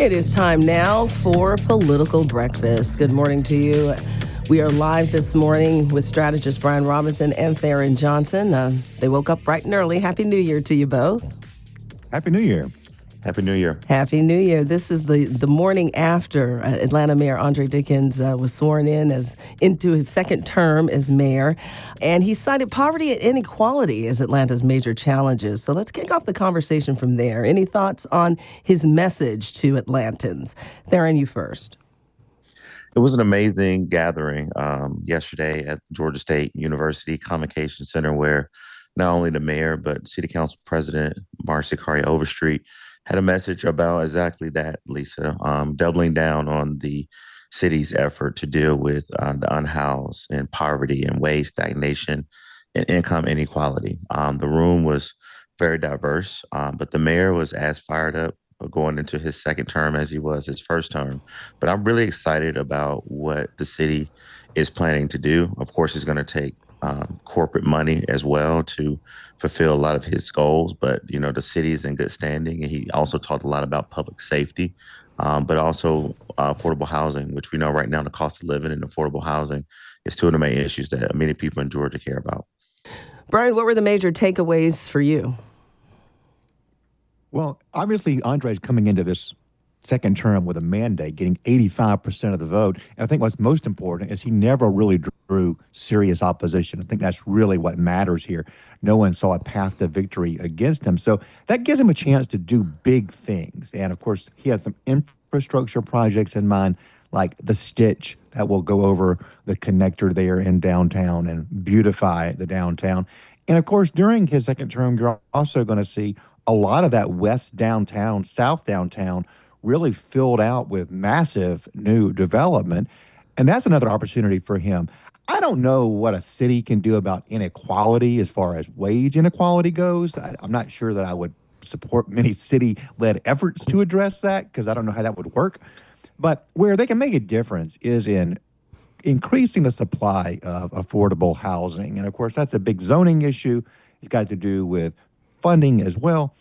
It is time now for Political Breakfast. Good morning to you. We are live this morning with strategist Brian Robinson and Tharon Johnson. They woke up bright and early. Happy New Year to you both. Happy New Year. Happy New Year. Happy New Year. This is the morning after Atlanta Mayor Andre Dickens was sworn into his second term as mayor. And he cited poverty and inequality as Atlanta's major challenges. So let's kick off the conversation from there. Any thoughts on his message to Atlantans? Tharon, you first. It was an amazing gathering yesterday at Georgia State University Convocation Center, where not only the mayor, but City Council President Marci Overstreet had a message about exactly that, Lisa, doubling down on the city's effort to deal with the unhoused and poverty and wage stagnation and income inequality. The room was very diverse, but the mayor was as fired up going into his second term as he was his first term. But I'm really excited about what the city is planning to do. Of course, it's going to take corporate money as well to fulfill a lot of his goals. But, you know, the city is in good standing. And he also talked a lot about public safety, but also affordable housing, which we know right now the cost of living and affordable housing is two of the main issues that many people in Georgia care about. Brian, what were the major takeaways for you? Well, obviously, Andre's coming into this second term with a mandate, getting 85% of the vote. And I think what's most important is he never really drew serious opposition. I think that's really what matters here. No one saw a path to victory against him. So that gives him a chance to do big things. And of course, he had some infrastructure projects in mind, like the Stitch that will go over the connector there in downtown and beautify the downtown. And of course, during his second term, you're also going to see a lot of that west downtown, south downtown really filled out with massive new development. And that's another opportunity for him. I don't know what a city can do about inequality as far as wage inequality goes. I'm not sure that I would support many city-led efforts to address that because I don't know how that would work. But where they can make a difference is in increasing the supply of affordable housing. And of course, that's a big zoning issue. It's got to do with funding as well.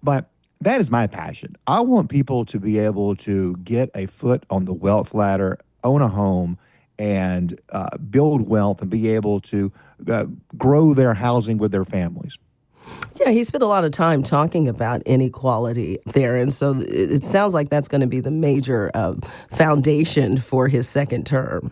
But that is my passion. I want people to be able to get a foot on the wealth ladder, own a home, and build wealth and be able to grow their housing with their families. Yeah, he spent a lot of time talking about inequality there. And so it sounds like that's going to be the major foundation for his second term.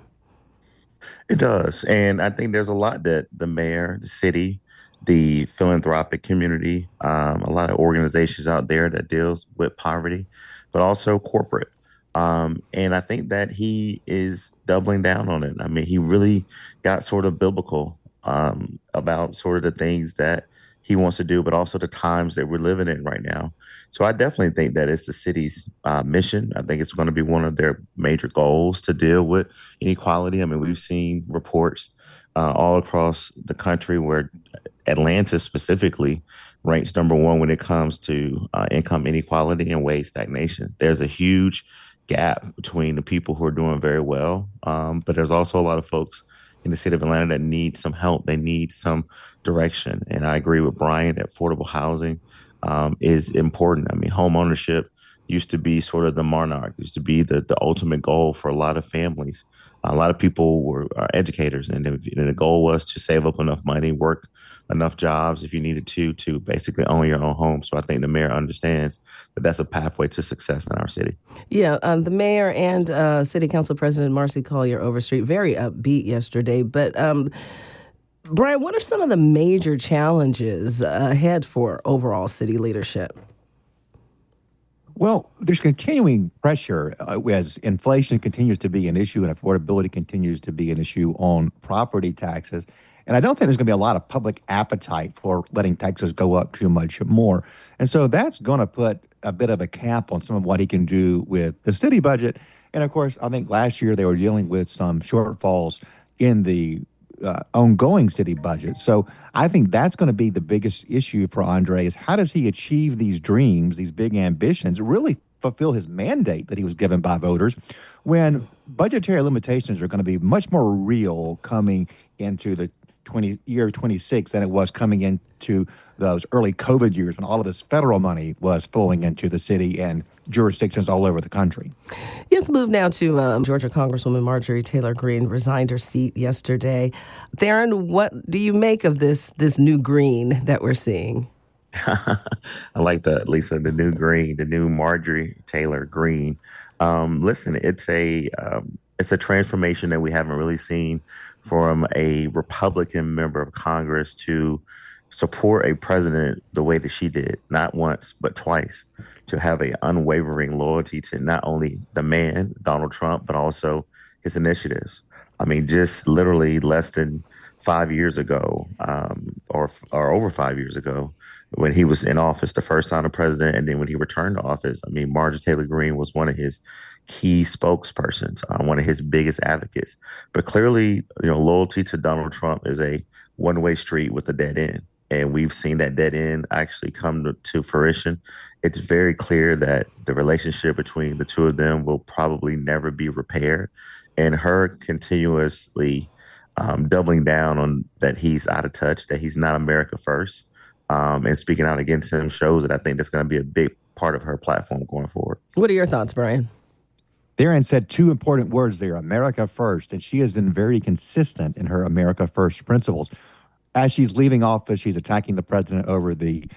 It does. And I think there's a lot that the mayor, the city, the philanthropic community, a lot of organizations out there that deals with poverty, but also corporate. And I think that he is doubling down on it. I mean, he really got sort of biblical about sort of the things that he wants to do, but also the times that we're living in right now. So I definitely think that it's the city's mission. I think it's going to be one of their major goals to deal with inequality. I mean, we've seen reports all across the country where Atlanta specifically ranks number one when it comes to income inequality and wage stagnation. There's a huge gap between the people who are doing very well, but there's also a lot of folks in the city of Atlanta that need some help. They need some direction. And I agree with Brian that affordable housing is important. I mean, home ownership used to be sort of the monarch, used to be the ultimate goal for a lot of families. A lot of people are educators, and the goal was to save up enough money, work enough jobs if you needed to basically own your own home. So I think the mayor understands that that's a pathway to success in our city. Yeah, the mayor and City Council President Marci Collier Overstreet, very upbeat yesterday. But Brian, what are some of the major challenges ahead for overall city leadership? Well, there's continuing pressure as inflation continues to be an issue and affordability continues to be an issue on property taxes. And I don't think there's going to be a lot of public appetite for letting taxes go up too much more. And so that's going to put a bit of a cap on some of what he can do with the city budget. And of course, I think last year they were dealing with some shortfalls in the ongoing city budget. So I think that's going to be the biggest issue for Andre is how does he achieve these dreams, these big ambitions, really fulfill his mandate that he was given by voters when budgetary limitations are going to be much more real coming into the year 26 than it was coming into those early COVID years when all of this federal money was flowing into the city and jurisdictions all over the country. Let's move now to Georgia Congresswoman Marjorie Taylor Greene resigned her seat yesterday. Tharon, what do you make of this new Greene that we're seeing? I like that, Lisa, the new Green, the new Marjorie Taylor Greene. Listen, it's a transformation that we haven't really seen from a Republican member of Congress to support a president the way that she did, not once, but twice, to have a unwavering loyalty to not only the man, Donald Trump, but also his initiatives. I mean, just literally less than 5 years ago, or over 5 years ago, when he was in office, the first time the president, and then when he returned to office, I mean, Marjorie Taylor Greene was one of his key spokespersons, one of his biggest advocates. But clearly, loyalty to Donald Trump is a one-way street with a dead end. And we've seen that dead end actually come to fruition. It's very clear that the relationship between the two of them will probably never be repaired. And her continuously doubling down on that he's out of touch, that he's not America first, and speaking out against him shows that I think that's going to be a big part of her platform going forward. What are your thoughts, Brian? Tharon said two important words there, America first, and she has been very consistent in her America first principles. As she's leaving office, she's attacking the president over the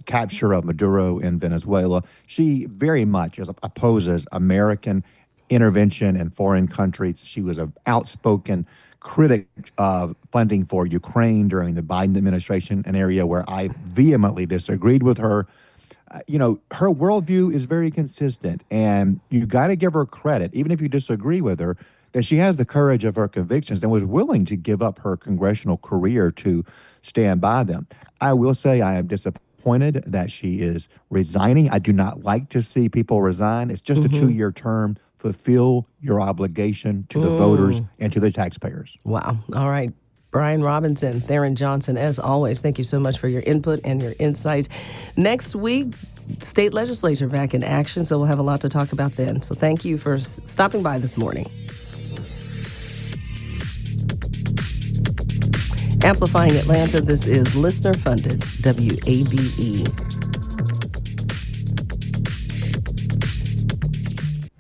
capture of Maduro in Venezuela. She very much opposes American intervention in foreign countries. She was an outspoken critic of funding for Ukraine during the Biden administration, an area where I vehemently disagreed with her. Her worldview is very consistent, and you got to give her credit, even if you disagree with her, that she has the courage of her convictions and was willing to give up her congressional career to stand by them. I will say I am disappointed that she is resigning. I do not like to see people resign. It's just a 2-year term. Fulfill your obligation to the voters and to the taxpayers. Wow. All right. Brian Robinson, Tharon Johnson, as always, thank you so much for your input and your insight. Next week, state legislature back in action, so we'll have a lot to talk about then. So thank you for stopping by this morning. Amplifying Atlanta, this is listener-funded WABE.